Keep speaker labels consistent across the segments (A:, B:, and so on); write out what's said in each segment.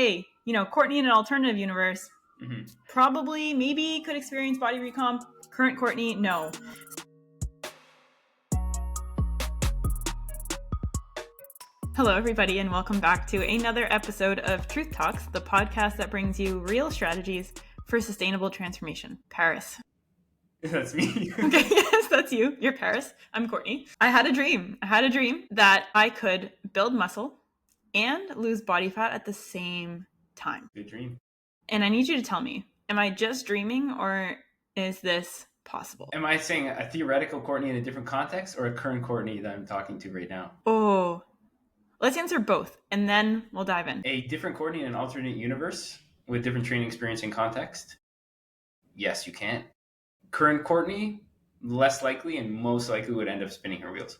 A: okay, Courtney in an alternative universe, probably, maybe could experience body recomp. Current Courtney, no. Hello, everybody, and welcome back to another episode of Truth Talks, the podcast that brings you real strategies for sustainable transformation. Paris.
B: That's me.
A: Okay, yes, that's you. You're Paris. I'm Courtney. I had a dream that I could build muscle and lose body fat at the same time.
B: Good dream.
A: And I need you to tell me, am I just dreaming or is this possible?
B: Am I saying a theoretical Courtney in a different context or a current Courtney that I'm talking to right now?
A: Oh, let's answer both and then we'll dive in.
B: A different Courtney in an alternate universe with different training experience and context? Yes, you can. Current Courtney, less likely and most likely would end up spinning her wheels.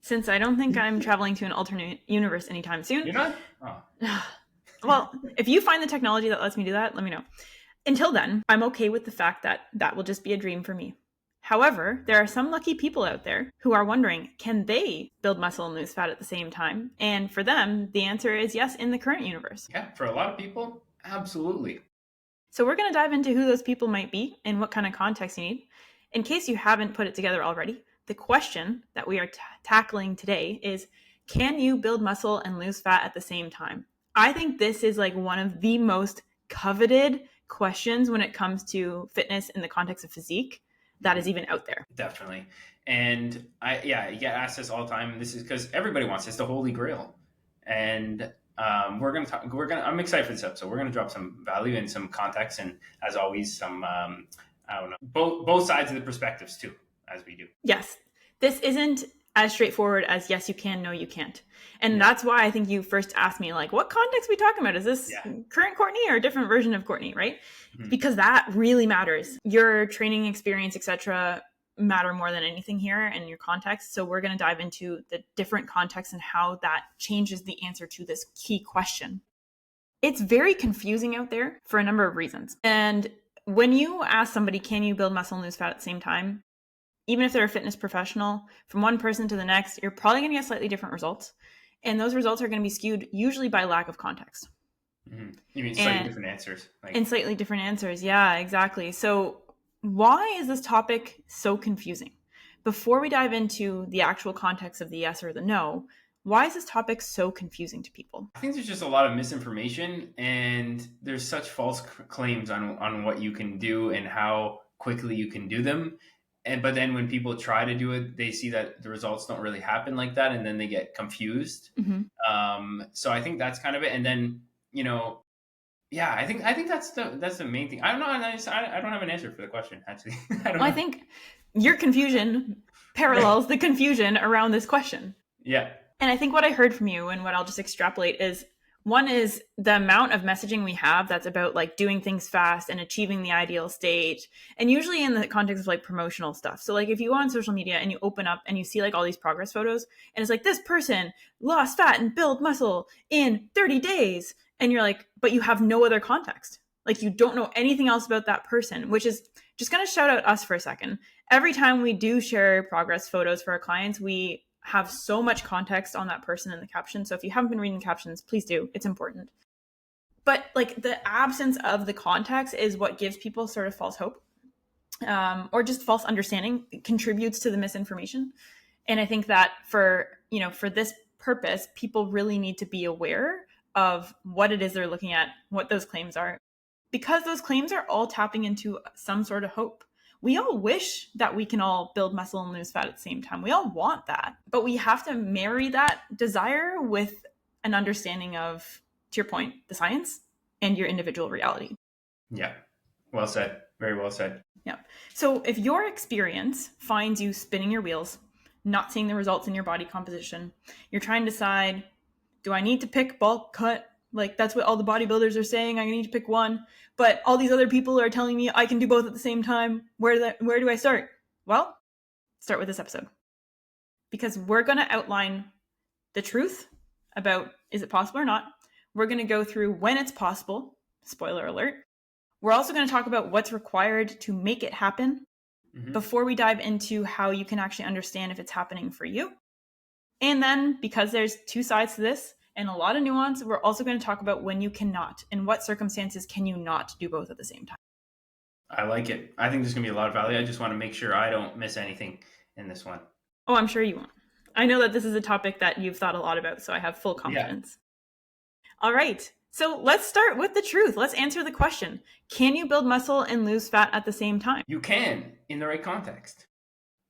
A: Since I don't think I'm traveling to an alternate universe anytime soon.
B: You're not? Oh.
A: Well, if you find the technology that lets me do that, let me know. Until then, I'm okay with the fact that that will just be a dream for me. However, there are some lucky people out there who are wondering, can they build muscle and lose fat at the same time? And for them, the answer is yes in the current universe.
B: Yeah, for a lot of people, absolutely.
A: So we're going to dive into who those people might be and what kind of context you need. In case you haven't put it together already, the question that we are tackling today is, can you build muscle and lose fat at the same time? I think this is like one of the most coveted questions when it comes to fitness in the context of physique that is even out there.
B: Definitely. And you get asked this all the time. And this is because everybody wants this, the holy grail. And I'm excited for this episode. We're going to drop some value and some context. And as always, some, both sides of the perspectives too, as we do.
A: Yes. This isn't as straightforward as yes, you can, no, you can't. And that's why I think you first asked me, like, what context are we talking about? Is this current Courtney or a different version of Courtney, right? Mm-hmm. Because that really matters. Your training experience, etc., matter more than anything here and your context. So we're going to dive into the different contexts and how that changes the answer to this key question. It's very confusing out there for a number of reasons. And when you ask somebody, can you build muscle and lose fat at the same time? Even if they're a fitness professional, from one person to the next, you're probably going to get slightly different results. And those results are going to be skewed usually by lack of context.
B: Mm-hmm. You mean slightly different answers?
A: And slightly different answers. Yeah, exactly. So why is this topic so confusing? Before we dive into the actual context of the yes or the no, why is this topic so confusing to people?
B: I think there's just a lot of misinformation and there's such false claims on what you can do and how quickly you can do them. But then when people try to do it, they see that the results don't really happen like that, and then they get confused. Mm-hmm. So I think that's kind of it. And then I think that's the main thing. I don't know. I don't have an answer for the question actually. I think
A: your confusion parallels the confusion around this question.
B: Yeah.
A: And I think what I heard from you and what I'll just extrapolate is, one is the amount of messaging we have that's about like doing things fast and achieving the ideal state. And usually in the context of like promotional stuff. So like if you go on social media and you open up and you see like all these progress photos and it's like this person lost fat and built muscle in 30 days. And you're like, but you have no other context. Like you don't know anything else about that person, which is just going to shout out us for a second. Every time we do share progress photos for our clients, we have so much context on that person in the caption. So if you haven't been reading the captions, please do. It's important. But like the absence of the context is what gives people sort of false hope or just false understanding. It contributes to the misinformation. And I think that for this purpose, people really need to be aware of what it is they're looking at, what those claims are, because those claims are all tapping into some sort of hope. We all wish that we can all build muscle and lose fat at the same time. We all want that, but we have to marry that desire with an understanding of, to your point, the science and your individual reality.
B: Yeah. Well said. Very well said.
A: Yeah. So if your experience finds you spinning your wheels, not seeing the results in your body composition, you're trying to decide, do I need to pick bulk, cut? Like that's what all the bodybuilders are saying. I need to pick one, but all these other people are telling me I can do both at the same time. Where do I start? Well, start with this episode, because we're going to outline the truth about, is it possible or not? We're going to go through when it's possible. Spoiler alert. We're also going to talk about what's required to make it happen before we dive into how you can actually understand if it's happening for you. And then, because there's two sides to this, and a lot of nuance. We're also going to talk about when you cannot, and what circumstances can you not do both at the same time.
B: I like it. I think there's going to be a lot of value. I just want to make sure I don't miss anything in this one.
A: Oh, I'm sure you won't. I know that this is a topic that you've thought a lot about, so I have full confidence. Yeah. All right. So let's start with the truth. Let's answer the question. Can you build muscle and lose fat at the same time?
B: You can, in the right context.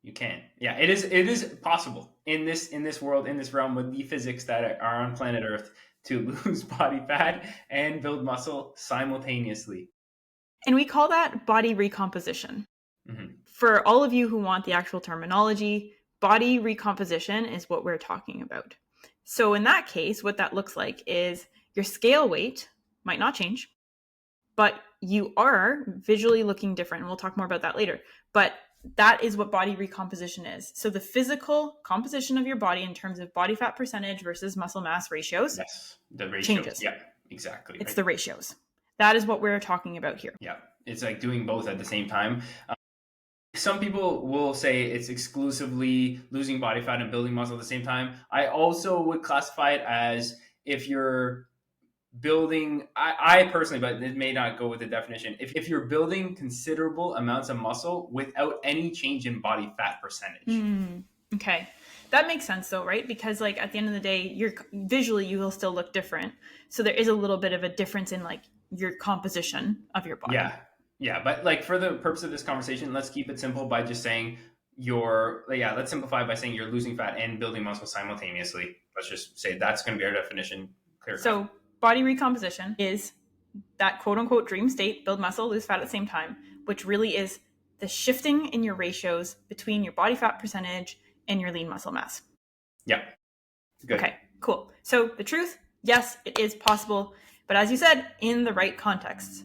B: You can. Yeah, it is possible in this world, in this realm, with the physics that are on planet Earth, to lose body fat and build muscle simultaneously.
A: And we call that body recomposition. Mm-hmm. For all of you who want the actual terminology, body recomposition is what we're talking about. So in that case, what that looks like is your scale weight might not change, but you are visually looking different. And we'll talk more about that later. But that is what body recomposition is. So the physical composition of your body in terms of body fat percentage versus muscle mass ratios.
B: Yes, the ratios.
A: Changes.
B: Yeah, exactly.
A: It's right. The ratios. That is what we're talking about here.
B: Yeah, it's like doing both at the same time. Some people will say it's exclusively losing body fat and building muscle at the same time. I also would classify it as if you're building, I personally, but it may not go with the definition. If you're building considerable amounts of muscle without any change in body fat percentage.
A: Okay. That makes sense though, right? Because like at the end of the day, visually you will still look different. So there is a little bit of a difference in like your composition of your body.
B: Yeah. But like for the purpose of this conversation, let's keep it simple by just saying let's simplify by saying you're losing fat and building muscle simultaneously. Let's just say that's going to be our definition. Clear.
A: So body recomposition is that quote unquote dream state, build muscle, lose fat at the same time, which really is the shifting in your ratios between your body fat percentage and your lean muscle mass.
B: Yeah. Good.
A: Okay, cool. So the truth, yes, it is possible, but as you said, in the right contexts.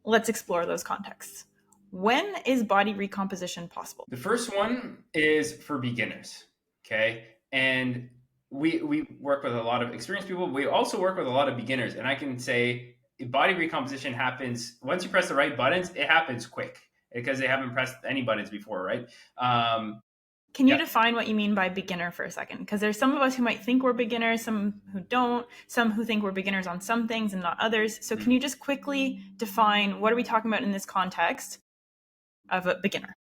A: Let's explore those contexts. When is body recomposition possible?
B: The first one is for beginners, okay? And we work with a lot of experienced people. We also work with a lot of beginners. And I can say body recomposition happens, once you press the right buttons, it happens quick because they haven't pressed any buttons before, right?
A: Can you define what you mean by beginner for a second? Because there's some of us who might think we're beginners, some who don't, some who think we're beginners on some things and not others. So can you just quickly define what are we talking about in this context of a beginner?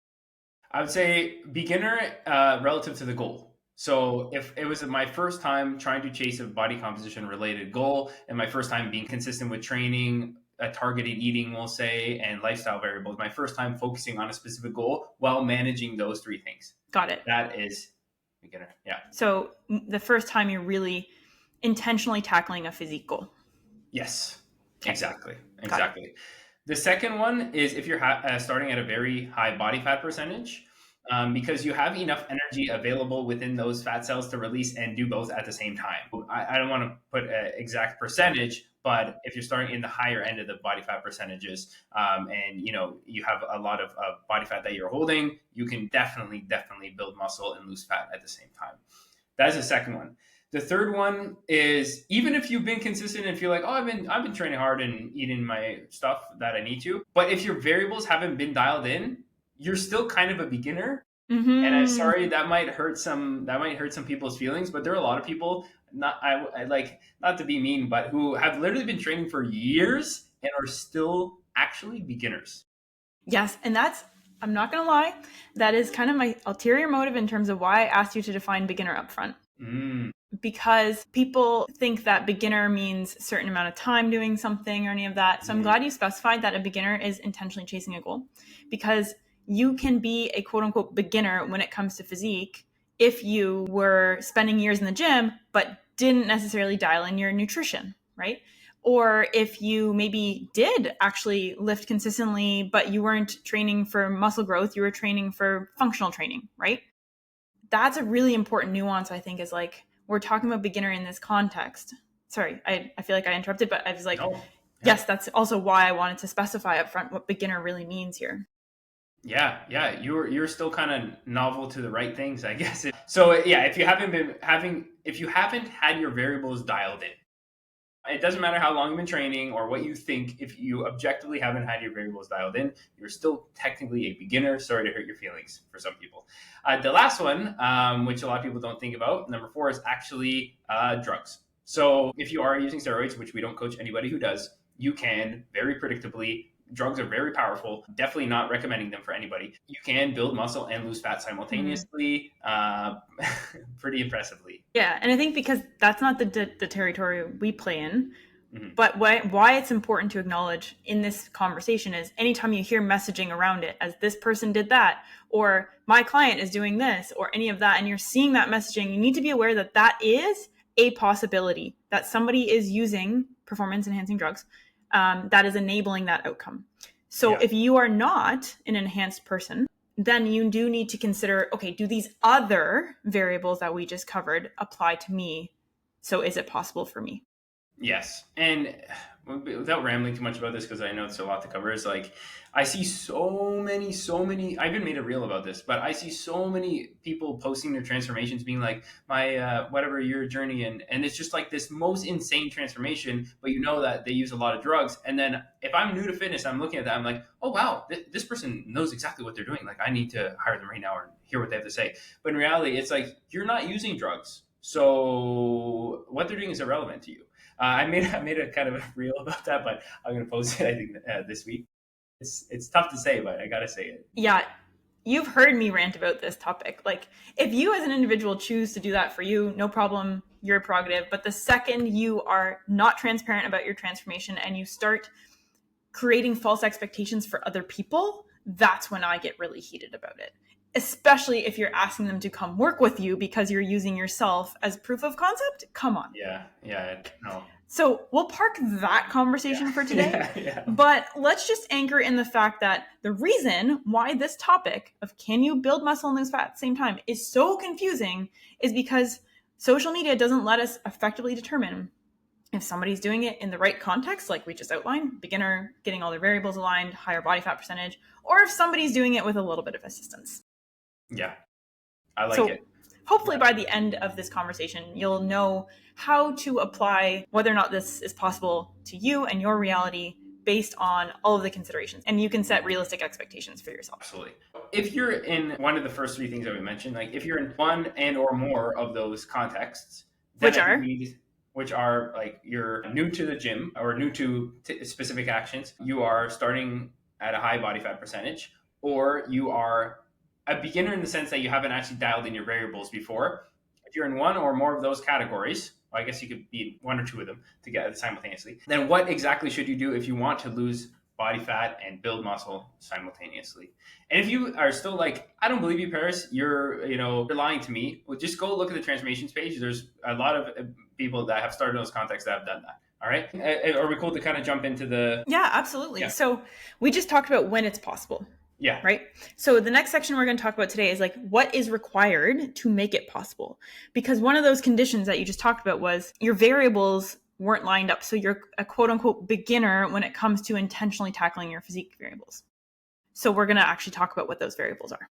B: I would say beginner relative to the goal. So if it was my first time trying to chase a body composition related goal and my first time being consistent with training, targeted eating, we'll say, and lifestyle variables, my first time focusing on a specific goal while managing those three things.
A: Got it.
B: That is beginner. Yeah.
A: So the first time you're really intentionally tackling a physique goal.
B: Yes, okay. Exactly. The second one is if you're starting at a very high body fat percentage, because you have enough energy available within those fat cells to release and do both at the same time. I don't want to put an exact percentage, but if you're starting in the higher end of the body fat percentages, and you have a lot of body fat that you're holding, you can definitely build muscle and lose fat at the same time. That's the second one. The third one is even if you've been consistent and feel like, I've been training hard and eating my stuff that I need to, but if your variables haven't been dialed in, you're still kind of a beginner. Mm-hmm. And I'm sorry, that might hurt some people's feelings, but there are a lot of people, not to be mean, but who have literally been training for years and are still actually beginners.
A: Yes. And I'm not going to lie, that is kind of my ulterior motive in terms of why I asked you to define beginner up front. Because people think that beginner means a certain amount of time doing something or any of that. So I'm glad you specified that a beginner is intentionally chasing a goal, because you can be a quote unquote beginner when it comes to physique if you were spending years in the gym, but didn't necessarily dial in your nutrition, right? Or if you maybe did actually lift consistently, but you weren't training for muscle growth, you were training for functional training, right? That's a really important nuance, I think, is like, we're talking about beginner in this context. Sorry, I feel like I interrupted, but I was like, yes, that's also why I wanted to specify up front what beginner really means here.
B: Yeah, you're still kind of novel to the right things, I guess. So if you haven't had your variables dialed in, it doesn't matter how long you've been training or what you think. If you objectively haven't had your variables dialed in, you're still technically a beginner. Sorry to hurt your feelings for some people. The last one, which a lot of people don't think about, number 4, is actually drugs. So if you are using steroids, which we don't coach anybody who does, you can very predictably, drugs are very powerful, definitely not recommending them for anybody. You can build muscle and lose fat simultaneously, pretty impressively.
A: Yeah, and I think because that's not the territory we play in,
B: Mm-hmm.
A: but why it's important to acknowledge in this conversation is anytime you hear messaging around it as this person did that, or my client is doing this, or any of that, and you're seeing that messaging, you need to be aware that that is a possibility, that somebody is using performance enhancing drugs that is enabling that outcome. So if you are not an enhanced person, then you do need to consider, okay, do these other variables that we just covered apply to me? So is it possible for me?
B: Yes. And without rambling too much about this, because I know it's a lot to cover, is like, I see so many, I even made a reel about this, but I see so many people posting their transformations being like, my, whatever your journey. And it's just like this most insane transformation, but you know that they use a lot of drugs. And then if I'm new to fitness, I'm looking at that, I'm like, oh, wow, this person knows exactly what they're doing. Like, I need to hire them right now and hear what they have to say. But in reality, it's like, you're not using drugs. So what they're doing is irrelevant to you. I made a kind of a reel about that, but I'm going to post it, I think, this week. It's tough to say, but I got to say it.
A: Yeah, you've heard me rant about this topic. Like, if you as an individual choose to do that for you, no problem, your prerogative. But the second you are not transparent about your transformation and you start creating false expectations for other people, that's when I get really heated about it. Especially if you're asking them to come work with you because you're using yourself as proof of concept. Come on.
B: Yeah, no.
A: So we'll park that conversation for today, but let's just anchor in the fact that the reason why this topic of can you build muscle and lose fat at the same time is so confusing is because social media doesn't let us effectively determine if somebody's doing it in the right context, like we just outlined, beginner, getting all their variables aligned, higher body fat percentage, or if somebody's doing it with a little bit of assistance.
B: Yeah, I like it.
A: Hopefully by the end of this conversation, you'll know how to apply whether or not this is possible to you and your reality based on all of the considerations. And you can set realistic expectations for yourself.
B: Absolutely. If you're in one of the first three things that we mentioned, like if you're in one and or more of those contexts, which are like you're new to the gym or new to specific actions, you are starting at a high body fat percentage, or you are a beginner in the sense that you haven't actually dialed in your variables before. If you're in one or more of those categories, well, I guess you could be one or two of them together simultaneously, then what exactly should you do if you want to lose body fat and build muscle simultaneously? And if you are still like, I don't believe you, Paris, you're lying to me, well, just go look at the transformations page. There's a lot of people that have started those contexts that have done that. All right. Are we cool to kind of jump into the...
A: Yeah, absolutely. Yeah. So we just talked about when it's possible.
B: Yeah.
A: Right. So the next section we're going to talk about today is like what is required to make it possible? Because one of those conditions that you just talked about was your variables weren't lined up. So you're a quote unquote beginner when it comes to intentionally tackling your physique variables. So we're going to actually talk about what those variables are.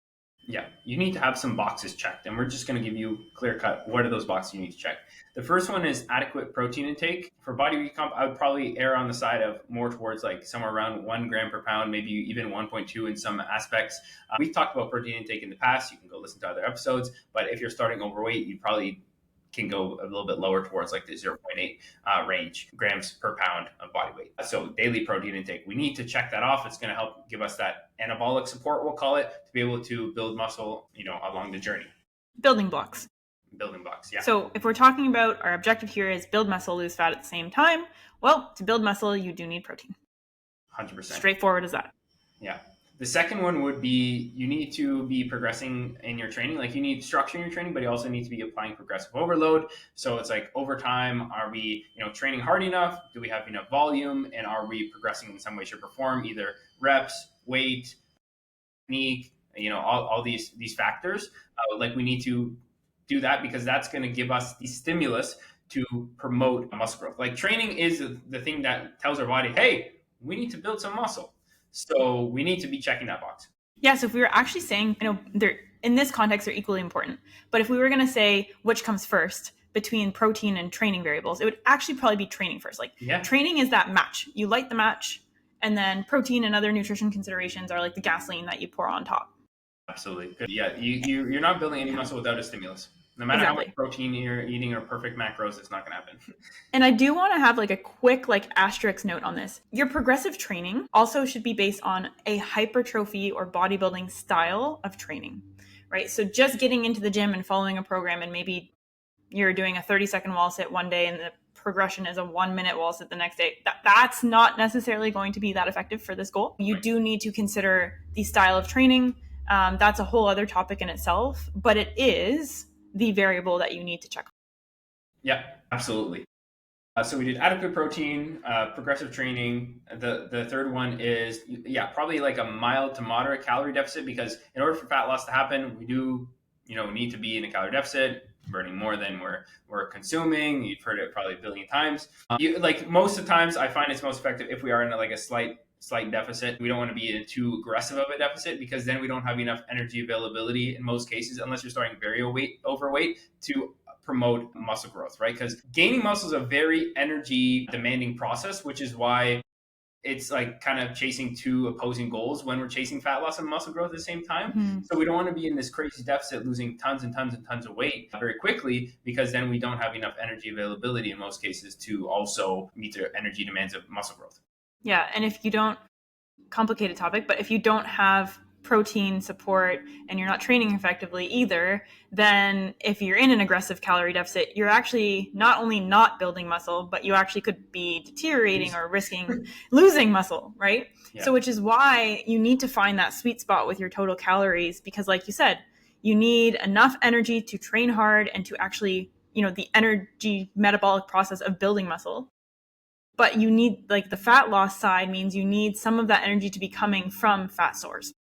B: Yeah, you need to have some boxes checked, and we're just going to give you clear cut. What are those boxes you need to check? The first one is adequate protein intake. For body recomp, I would probably err on the side of more towards like somewhere around 1 gram per pound, maybe even 1.2 in some aspects. We've talked about protein intake in the past. You can go listen to other episodes, but if you're starting overweight, you probably can go a little bit lower towards like the 0.8 range grams per pound of body weight. So daily protein intake, we need to check that off. It's going to help give us that anabolic support, we'll call it, to be able to build muscle, along the journey.
A: Building blocks,
B: yeah.
A: So if we're talking about our objective here is build muscle, lose fat at the same time, well, to build muscle, you do need protein.
B: 100%.
A: Straightforward as that.
B: Yeah. The second one would be you need to be progressing in your training. Like you need structure in your training, but you also need to be applying progressive overload. So it's like over time, are we, training hard enough? Do we have enough volume? And are we progressing in some way, shape, or form, either reps, weight, technique, all these factors. Like we need to do that because that's going to give us the stimulus to promote muscle growth. Like training is the thing that tells our body, hey, we need to build some muscle. So we need to be checking that box.
A: Yeah. So if we were actually saying, they're in this context, they're equally important. But if we were going to say which comes first between protein and training variables, it would actually probably be training first. Like training is that match. You light the match, and then protein and other nutrition considerations are like the gasoline that you pour on top.
B: Absolutely. Good. Yeah. You're not building any muscle without a stimulus. No matter how much
A: Exactly.
B: protein you're eating or perfect macros, it's not going to happen.
A: And I do want to have like a quick like asterisk note on this. Your progressive training also should be based on a hypertrophy or bodybuilding style of training, right? So just getting into the gym and following a program, and maybe you're doing a 30-second wall sit one day and the progression is a 1-minute wall sit the next day. That's not necessarily going to be that effective for this goal. You do need to consider the style of training. That's a whole other topic in itself, but it is the variable that you need to check.
B: Yeah, absolutely. So we did adequate protein, progressive training. The third one is, probably like a mild to moderate calorie deficit, because in order for fat loss to happen, we do, need to be in a calorie deficit, burning more than we're consuming. You've heard it probably a billion times. Like most of the times, I find it's most effective if we are in like a slight deficit. We don't want to be in too aggressive of a deficit, because then we don't have enough energy availability in most cases, unless you're starting very overweight, to promote muscle growth, right? Because gaining muscle is a very energy demanding process, which is why it's like kind of chasing two opposing goals when we're chasing fat loss and muscle growth at the same time. Mm-hmm. So we don't want to be in this crazy deficit, losing tons and tons and tons of weight very quickly, because then we don't have enough energy availability in most cases to also meet the energy demands of muscle growth.
A: Yeah. And if you don't, complicated topic, but if you don't have protein support and you're not training effectively either, then if you're in an aggressive calorie deficit, you're actually not only not building muscle, but you actually could be deteriorating or risking losing muscle, right? Yeah. So which is why you need to find that sweet spot with your total calories, because like you said, you need enough energy to train hard and to actually, the energy metabolic process of building muscle. But you need, like, the fat loss side means you need some of that energy to be coming from fat stores.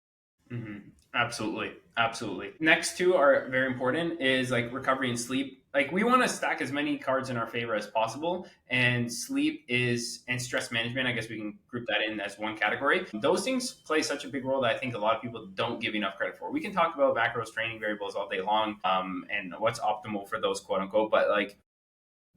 B: Mm-hmm. Absolutely. Next two are very important, is like recovery and sleep. Like we want to stack as many cards in our favor as possible, and sleep and stress management, I guess we can group that in as one category. Those things play such a big role that I think a lot of people don't give enough credit for. We can talk about macros, training variables all day long, and what's optimal for those, quote unquote, but like,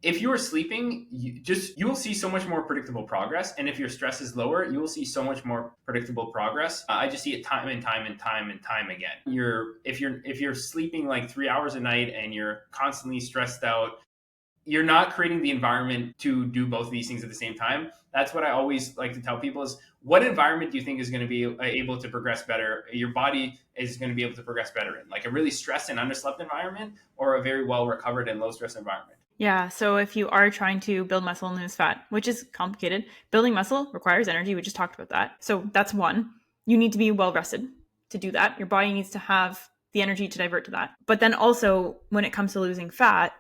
B: if you are sleeping, you will see so much more predictable progress. And if your stress is lower, you will see so much more predictable progress. I just see it time and time again. If you're sleeping like 3 hours a night and you're constantly stressed out, you're not creating the environment to do both of these things at the same time. That's what I always like to tell people is, what environment do you think is going to be able to progress better? Your body is going to be able to progress better in, like a really stressed and underslept environment, or a very well recovered and low stress environment?
A: Yeah, so if you are trying to build muscle and lose fat, which is complicated, building muscle requires energy. We just talked about that. So that's one. You need to be well rested to do that. Your body needs to have the energy to divert to that. But then also, when it comes to losing fat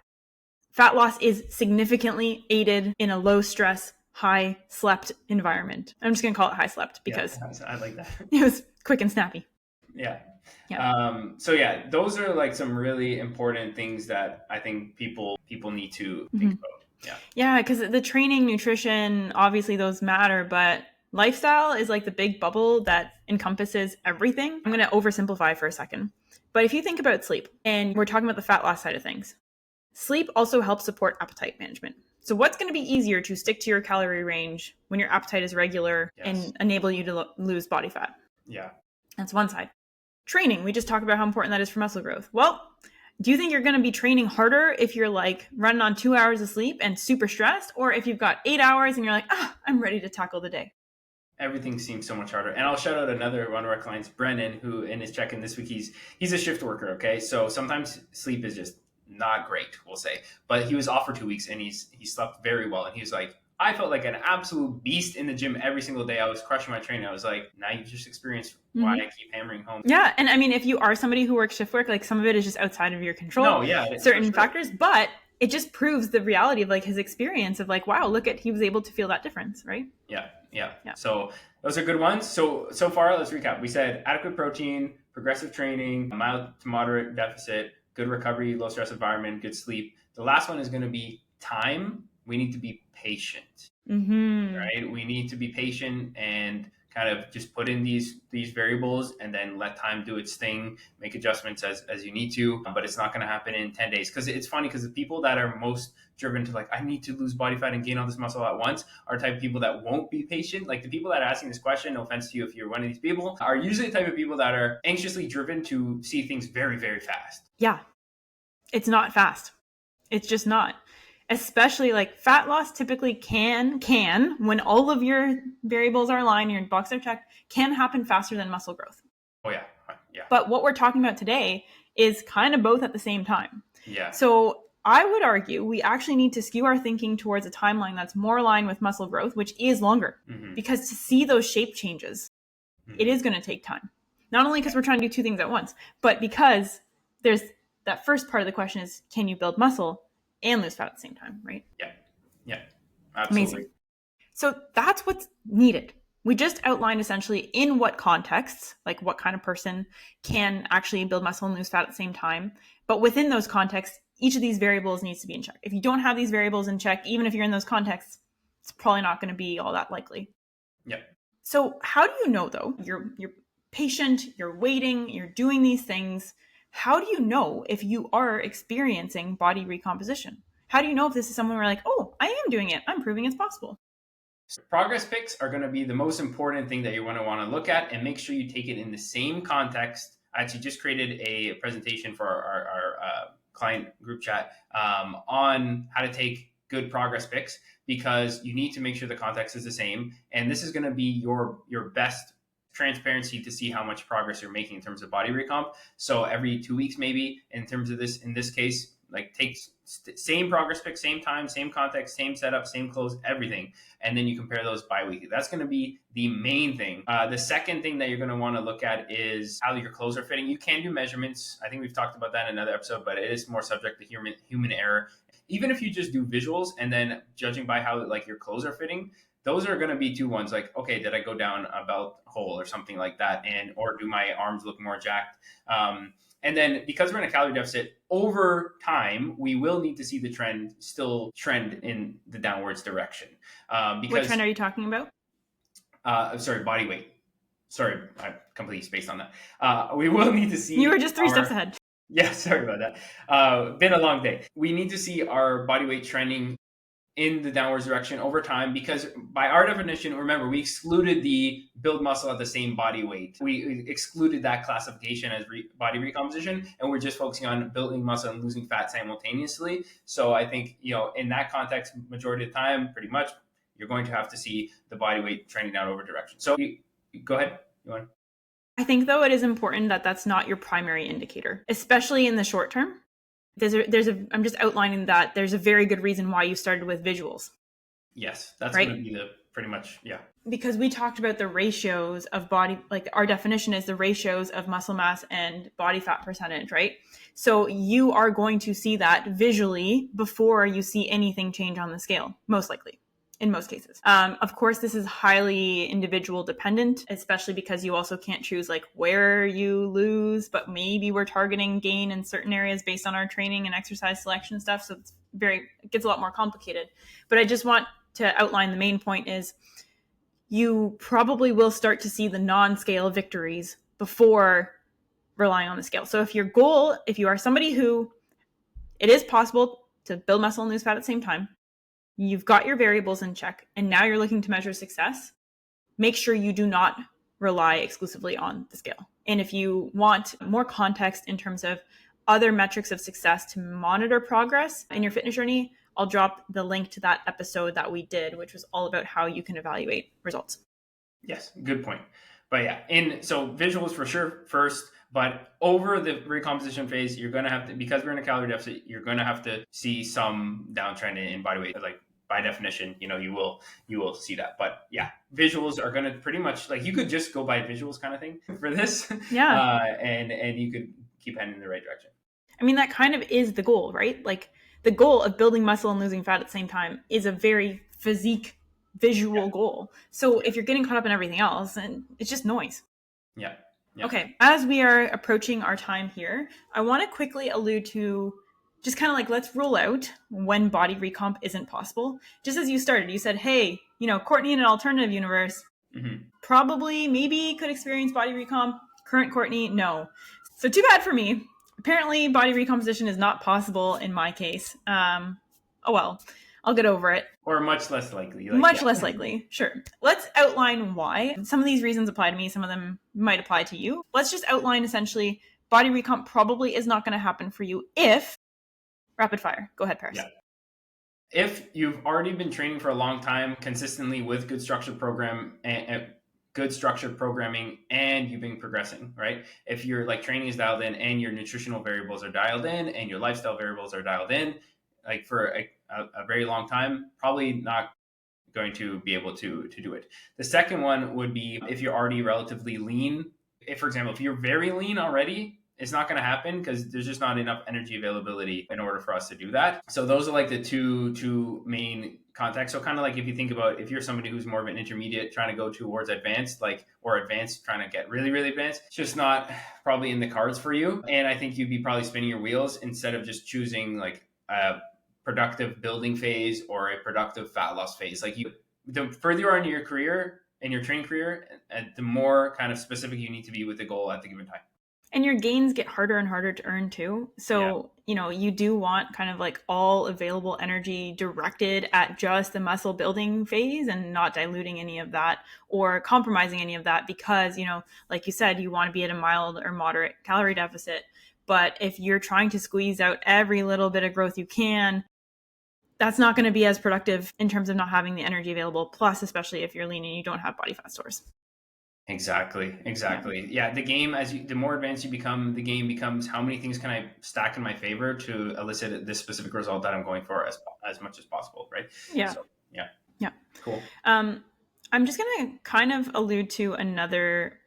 A: loss is significantly aided in a low stress, high slept environment. I'm just going to call it high slept because
B: I like that.
A: It was quick and snappy.
B: Yeah. Those are like some really important things that I think people need to think about.
A: Yeah, because the training, nutrition, obviously those matter, but lifestyle is like the big bubble that encompasses everything. I'm going to oversimplify for a second. But if you think about sleep, and we're talking about the fat loss side of things, sleep also helps support appetite management. So what's going to be easier to stick to your calorie range when your appetite is regular and enable you to lose body fat?
B: Yeah.
A: That's one side. Training, we just talked about how important that is for muscle growth. Well, do you think you're going to be training harder if you're like running on 2 hours of sleep and super stressed, or if you've got 8 hours and you're like, I'm ready to tackle the day?
B: Everything seems so much harder. And I'll shout out another one of our clients, Brendan, who in his check-in this week, he's a shift worker. Okay. So sometimes sleep is just not great, we'll say, but he was off for 2 weeks and he slept very well. And he was like, I felt like an absolute beast in the gym every single day. I was crushing my training. I was like, now you've just experienced why I keep hammering home.
A: Yeah. And I mean, if you are somebody who works shift work, like some of it is just outside of your control.
B: No, yeah,
A: certain factors, but it just proves the reality of like his experience of like, wow, look at, he was able to feel that difference, right?
B: Yeah. So those are good ones. So far, let's recap. We said adequate protein, progressive training, mild to moderate deficit, good recovery, low stress environment, good sleep. The last one is going to be time. We need to be patient, right? We need to be patient and kind of just put in these variables and then let time do its thing, make adjustments as you need to, but it's not going to happen in 10 days. Because it's funny, because the people that are most driven to like, I need to lose body fat and gain all this muscle at once, are type of people that won't be patient. Like the people that are asking this question, no offense to you if you're one of these people, are usually the type of people that are anxiously driven to see things very, very fast.
A: Yeah. It's not fast. It's just not. Especially like fat loss typically can, when all of your variables are aligned, your boxes are checked, can happen faster than muscle growth.
B: Oh, yeah. Yeah.
A: But what we're talking about today is kind of both at the same time.
B: Yeah.
A: So I would argue we actually need to skew our thinking towards a timeline that's more aligned with muscle growth, which is longer. Because to see those shape changes, it is going to take time. Not only because we're trying to do two things at once, but because there's that first part of the question is, can you build muscle and lose fat at the same time, right?
B: Yeah. Yeah. Absolutely.
A: Amazing. So that's what's needed. We just outlined essentially in what contexts, like what kind of person can actually build muscle and lose fat at the same time. But within those contexts, each of these variables needs to be in check. If you don't have these variables in check, even if you're in those contexts, it's probably not going to be all that likely.
B: Yep.
A: So how do you know, though? You're patient, you're waiting, you're doing these things. How do you know if you are experiencing body recomposition? How do you know if this is someone where like, oh, I am doing it, I'm proving it's possible?
B: Progress pics are going to be the most important thing that you're going to want to look at, and make sure you take it in the same context. I actually just created a presentation for our client group chat on how to take good progress pics, because you need to make sure the context is the same. And this is going to be your best transparency to see how much progress you're making in terms of body recomp. So every 2 weeks, maybe in terms of this, in this case, like take same progress pic, same time, same context, same setup, same clothes, everything. And then you compare those bi-weekly. That's going to be the main thing. The second thing that you're going to want to look at is how your clothes are fitting. You can do measurements. I think we've talked about that in another episode, but it is more subject to human error. Even if you just do visuals and then judging by how like your clothes are fitting, those are going to be two ones. Like, okay, did I go down a belt hole or something like that? And, or do my arms look more jacked? And then because we're in a calorie deficit, over time, we will need to see the trend still trend in the downwards direction. Because,
A: what trend are you talking about?
B: Sorry, body weight. Sorry, I completely spaced on that. We will need to see.
A: You were just three steps ahead.
B: Yeah, sorry about that. Been a long day. We need to see our body weight trending in the downwards direction over time, because by our definition, remember, we excluded the build muscle at the same body weight. We excluded that classification as body recomposition, and we're just focusing on building muscle and losing fat simultaneously. So I think, in that context, majority of the time, pretty much, you're going to have to see the body weight trending down over direction. So go ahead. You want?
A: I think, though, it is important that that's not your primary indicator, especially in the short term. I'm just outlining that there's a very good reason why you started with visuals.
B: Yes, that's
A: right?
B: going to be pretty much, yeah.
A: Because we talked about the ratios of body, like our definition is the ratios of muscle mass and body fat percentage, right? So you are going to see that visually before you see anything change on the scale, most likely. In most cases. Of course, this is highly individual dependent, especially because you also can't choose like where you lose, but maybe we're targeting gain in certain areas based on our training and exercise selection stuff. So it gets a lot more complicated. But I just want to outline the main point is you probably will start to see the non-scale victories before relying on the scale. So if you are somebody who it is possible to build muscle and lose fat at the same time, you've got your variables in check, and now you're looking to measure success, make sure you do not rely exclusively on the scale. And if you want more context in terms of other metrics of success to monitor progress in your fitness journey, I'll drop the link to that episode that we did, which was all about how you can evaluate results.
B: Yes, good point. But yeah, so visuals for sure first. But over the recomposition phase, you're going to have to, because we're in a calorie deficit, you're going to have to see some downtrend in body weight. Like by definition, you will see that. But yeah, visuals are going to pretty much, like, you could just go by visuals kind of thing for this.
A: Yeah.
B: And you could keep heading in the right direction.
A: I mean, that kind of is the goal, right? Like the goal of building muscle and losing fat at the same time is a very physique visual goal. So if you're getting caught up in everything else, and it's just noise.
B: Yeah.
A: Yeah. Okay, as we are approaching our time here, I want to quickly allude to just kind of like, let's rule out when body recomp isn't possible. Just as you started, you said, hey, Courtney in an alternative universe, probably, maybe could experience body recomp. Current Courtney, no. So too bad for me. Apparently, body recomposition is not possible in my case. Oh well. I'll get over it.
B: Or much less likely.
A: Less likely. Sure. Let's outline why. Some of these reasons apply to me. Some of them might apply to you. Let's just outline essentially body recomp probably is not going to happen for you if Rapid fire. Go ahead, Paris.
B: Yeah. If you've already been training for a long time consistently with good structured program and good structured programming, and you've been progressing, right? If your like training is dialed in and your nutritional variables are dialed in and your lifestyle variables are dialed in, like for a very long time, probably not going to be able to do it. The second one would be if you're already relatively lean. If, for example, if you're very lean already, it's not going to happen because there's just not enough energy availability in order for us to do that. So those are like the two main contexts. So kind of like if you think about if you're somebody who's more of an intermediate trying to go towards advanced, like or advanced trying to get really, really advanced, it's just not probably in the cards for you. And I think you'd be probably spinning your wheels instead of just choosing like a productive building phase or a productive fat loss phase. Like the further you are in your career, in your training career, the more kind of specific you need to be with the goal at the given time.
A: And your gains get harder and harder to earn too. So, you do want kind of like all available energy directed at just the muscle building phase and not diluting any of that or compromising any of that because, like you said, you want to be at a mild or moderate calorie deficit. But if you're trying to squeeze out every little bit of growth you can, that's not going to be as productive in terms of not having the energy available. Plus, especially if you're lean and you don't have body fat stores.
B: Exactly. Yeah, the game the more advanced you become, the game becomes how many things can I stack in my favor to elicit this specific result that I'm going for as much as possible, right?
A: Yeah.
B: So, yeah. Cool.
A: I'm just going to kind of allude to another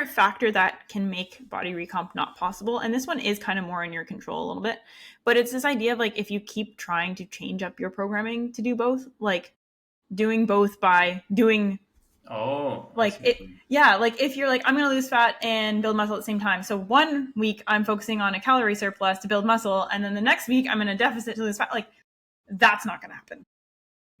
A: factor that can make body recomp not possible, and this one is kind of more in your control a little bit, but it's this idea of like if you keep trying to change up your programming to do both, like doing both by doing like if you're like I'm going to lose fat and build muscle at the same time, so 1 week I'm focusing on a calorie surplus to build muscle and then the next week I'm in a deficit to lose fat, like that's not going to happen.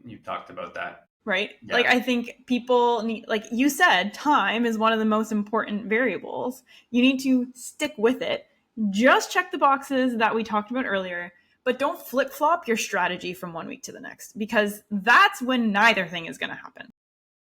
B: You talked about that,
A: right? Yeah. Like I think people need, like you said, time is one of the most important variables. You need to stick with it. Just check the boxes that we talked about earlier, but don't flip-flop your strategy from 1 week to the next because that's when neither thing is going to happen.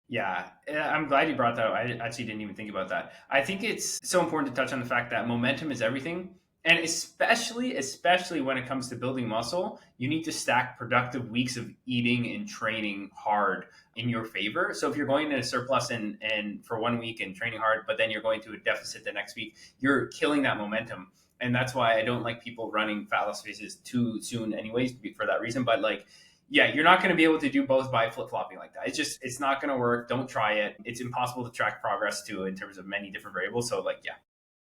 B: Yeah, I'm glad you brought that up. I actually didn't even think about that. I think it's so important to touch on the fact that momentum is everything. And especially when it comes to building muscle, you need to stack productive weeks of eating and training hard in your favor. So if you're going in a surplus and for 1 week and training hard, but then you're going to a deficit the next week, you're killing that momentum. And that's why I don't like people running fat loss phases too soon anyways, for that reason. But like, yeah, you're not going to be able to do both by flip-flopping like that. It's not going to work. Don't try it. It's impossible to track progress too in terms of many different variables. So like, yeah.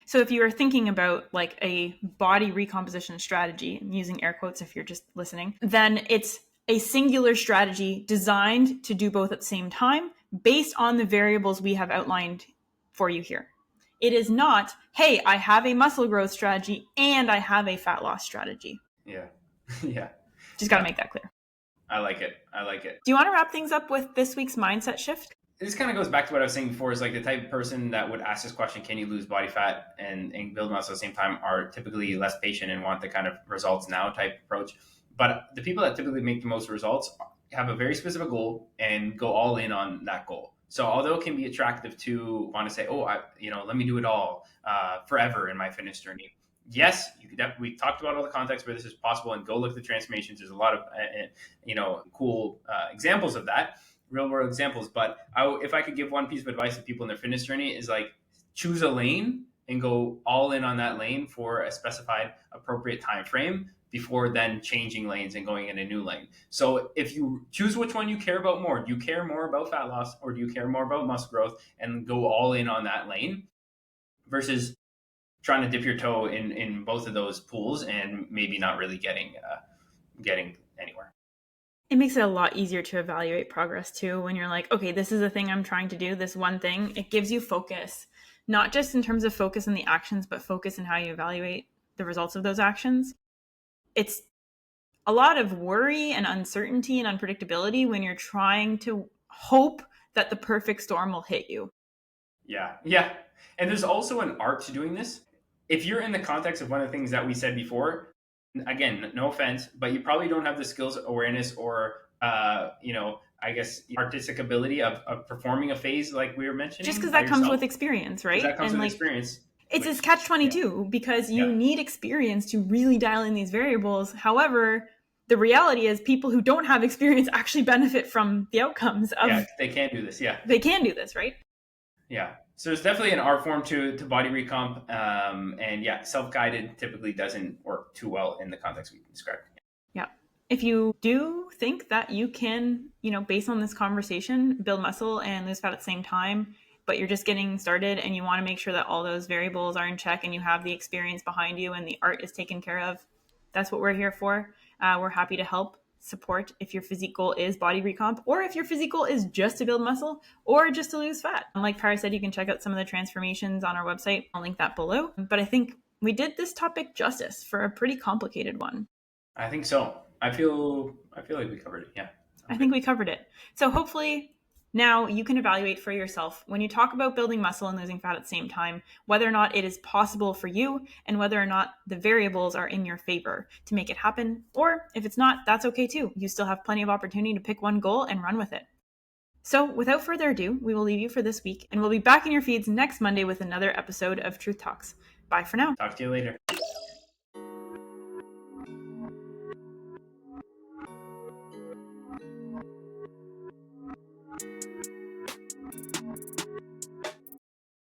A: So if you are thinking about like a body recomposition strategy, I'm using air quotes if you're just listening, then it's a singular strategy designed to do both at the same time based on the variables we have outlined for you here. It is not, hey, I have a muscle growth strategy and I have a fat loss strategy.
B: Yeah. Yeah.
A: Just got to make that clear.
B: I like it.
A: Do you want to wrap things up with this week's mindset shift?
B: This kind of goes back to what I was saying before, is like the type of person that would ask this question, can you lose body fat and build muscle at the same time, are typically less patient and want the kind of results now type approach. But the people that typically make the most results have a very specific goal and go all in on that goal. So although it can be attractive to want to say, oh, let me do it all forever in my fitness journey. Yes, you could. We talked about all the contexts where this is possible, and go look at the transformations. There's a lot of cool examples of that, real world examples. But if I could give one piece of advice to people in their fitness journey, is like choose a lane and go all in on that lane for a specified appropriate time frame before then changing lanes and going in a new lane. So if you choose which one you care about more, do you care more about fat loss or do you care more about muscle growth, and go all in on that lane versus trying to dip your toe in both of those pools and maybe not really getting anywhere.
A: It makes it a lot easier to evaluate progress too when you're like, okay, this is the thing I'm trying to do, this one thing. It gives you focus, not just in terms of focus in the actions, but focus in how you evaluate the results of those actions. It's a lot of worry and uncertainty and unpredictability when you're trying to hope that the perfect storm will hit you.
B: Yeah. And there's also an art to doing this. If you're in the context of one of the things that we said before, again, no offense, but you probably don't have the skills, awareness, or I guess artistic ability of performing a phase like we were mentioning.
A: Just because that comes with experience, right?
B: That comes with experience.
A: It's this catch-22 because you need experience to really dial in these variables. However, the reality is people who don't have experience actually benefit from the outcomes of
B: they can do this.
A: They can do this, right?
B: Yeah. So there's definitely an art form to body recomp. And yeah, self-guided typically doesn't work too well in the context we described.
A: Yeah. If you do think that you can, based on this conversation, build muscle and lose fat at the same time, but you're just getting started and you want to make sure that all those variables are in check and you have the experience behind you and the art is taken care of, that's what we're here for. We're happy to help support if your physique goal is body recomp, or if your physique goal is just to build muscle or just to lose fat. Like Paris said, you can check out some of the transformations on our website. I'll link that below. But I think we did this topic justice for a pretty complicated one.
B: I think so. I feel like we covered it. Yeah.
A: I think we covered it. So hopefully now you can evaluate for yourself when you talk about building muscle and losing fat at the same time, whether or not it is possible for you and whether or not the variables are in your favor to make it happen. Or if it's not, that's okay too. You still have plenty of opportunity to pick one goal and run with it. So without further ado, we will leave you for this week and we'll be back in your feeds next Monday with another episode of Truth Talks. Bye for now.
B: Talk to you later.